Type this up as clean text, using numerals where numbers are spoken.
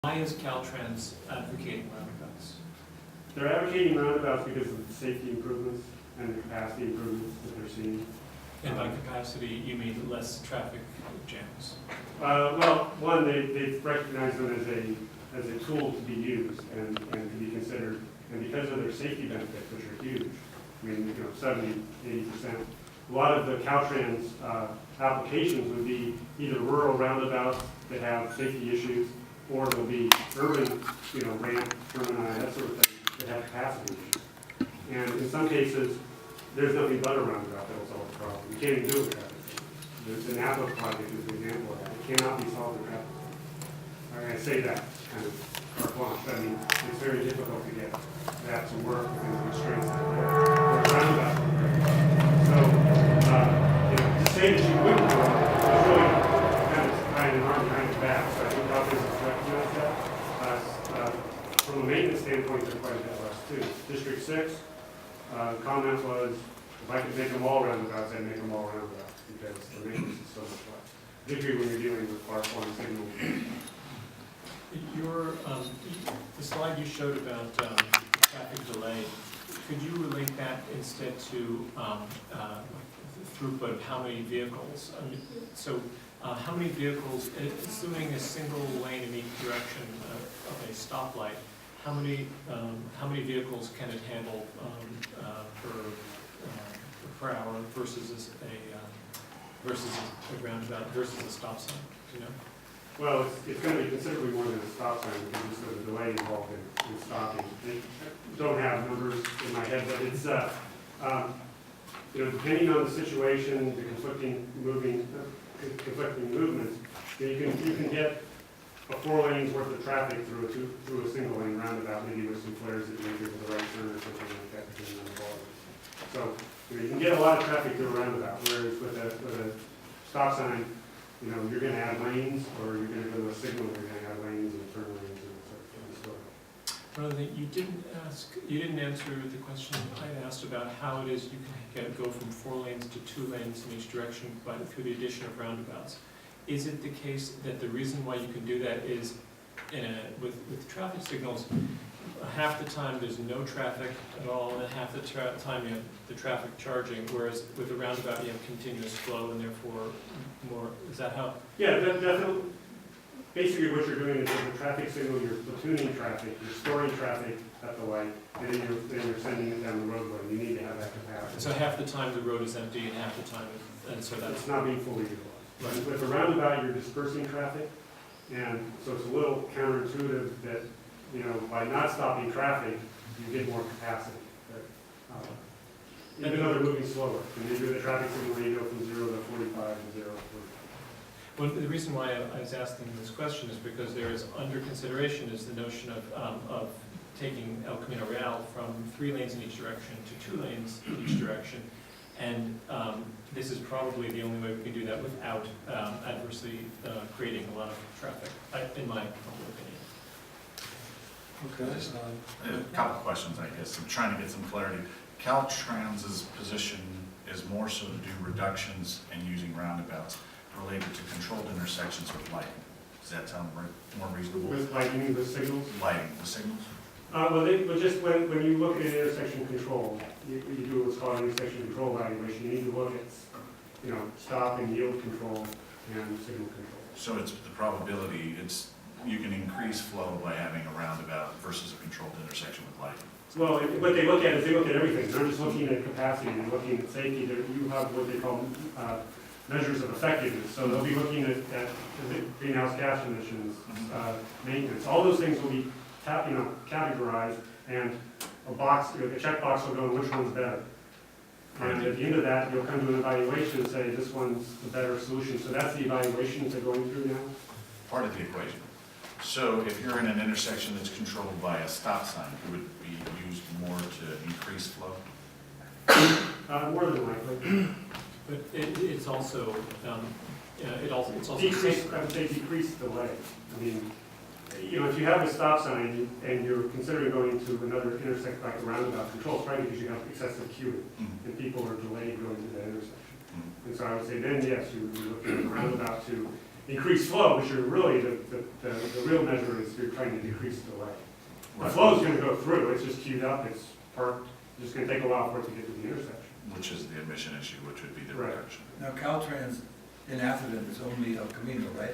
Why is Caltrans advocating roundabouts? They're advocating roundabouts because of the safety improvements and the capacity improvements that they're seeing. And by capacity, you mean less traffic jams? Well, one, they've recognized them as a tool to be used and to be considered, and because of their safety benefits, which are huge, I mean, 70, 80%. A lot of the Caltrans applications would be either rural roundabouts that have safety issues, or they'll be urban, ramp, termini, that sort of thing, that have capacity issues. And in some cases, there's nothing but a roundabout that will solve the problem. You can't even do it with traffic. The Napa project is an example of that. It cannot be solved with traffic. I say that kind of carte blanche, but I mean, it's very difficult to get that to work within the constraints that are there. Or a roundabout. So, to say that you wouldn't do it is really kind of tying an arm behind your back. So I think Caltrans has recognized that. From a maintenance standpoint, they're quite a bit less too. District 6, comment was, if I could make them all roundabouts, I'd make them all roundabouts because the maintenance is so much less. Particularly when you're dealing with far flung signals. The slide you showed about traffic delay, could you relate that instead to throughput of how many vehicles? I mean, how many vehicles, assuming a single lane in each direction of a stoplight, how many vehicles can it handle per hour versus a roundabout versus a stop sign? Do you know? Well, it's going to be considerably more than a stop sign because of the delay involved in stopping. I don't have numbers in my head, but it's depending on the situation, the conflicting movements, you can get a 4 lanes worth of traffic through a single lane roundabout, maybe with some flares that you give to the right turn or something like that, depending on the volume. So you can get a lot of traffic through a roundabout, whereas with a stop sign, you're going to add lanes, or you're going to go to a signal where you're going to add lanes and turn lanes and so on. One other thing, you didn't answer the question I asked about how it is you can go from 4 lanes to 2 lanes in each direction through the addition of roundabouts. Is it the case that the reason why you can do that is with traffic signals, half the time there's no traffic at all, and half the time you have the traffic charging, whereas with a roundabout you have continuous flow and therefore more, is that how? Yeah, definitely. Basically what you're doing is with the traffic signal, you're platooning traffic, you're storing traffic at the light, and then you're sending it down the roadway. You need to have that capacity. So half the time the road is empty and half the time, and so that's... It's not being fully utilized. Right. With a roundabout, you're dispersing traffic, and so it's a little counterintuitive that, by not stopping traffic, you get more capacity. Even though they're moving slower. When you do the traffic signal, you go from 0 to 45 and 0 to 45. Well, the reason why I was asking this question is because there is under consideration is the notion of taking El Camino Real from 3 lanes in each direction to 2 lanes in each direction, and this is probably the only way we can do that without adversely creating a lot of traffic, in my humble opinion. Okay. Just a couple of questions, I guess. I'm trying to get some clarity. Caltrans's position is more so to do reductions and using roundabouts related to controlled intersections with lighting. Does that sound more reasonable? With lighting, with signals? Lighting, the signals? But just when you look at intersection control, you do what's called intersection control evaluation. You need to look at, stop and yield control and signal control. So it's the probability, you can increase flow by having a roundabout versus a controlled intersection with lighting. Well, what they look at is they look at everything. They're just looking at capacity. They're looking at safety. You have what they call measures of effectiveness. So they'll be looking at greenhouse gas emissions, maintenance. All those things will be categorized, and a box, the checkbox will go, which one's better. And at the end of that, you'll come to an evaluation and say, this one's the better solution. So that's the evaluations they're going through now. Part of the equation. So if you're in an intersection that's controlled by a stop sign, it would be used more to increase flow? More than likely. But it's also it's also Decrease, I would say decrease delay. I mean, if you have a stop sign and you're considering going to another intersection like a roundabout, control, probably because you have excessive queuing and people are delayed going to that intersection. And so I would say then, yes, you would be looking at a roundabout to increase flow, which are really, the real measure is you're trying to decrease delay. The Right. flow is gonna go through, it's just queued up, it's parked, it's gonna take a while for it to get to the intersection. Which is the emission issue, which would be the Right. reduction. Now, Caltrans in Atherton is only El Camino, right?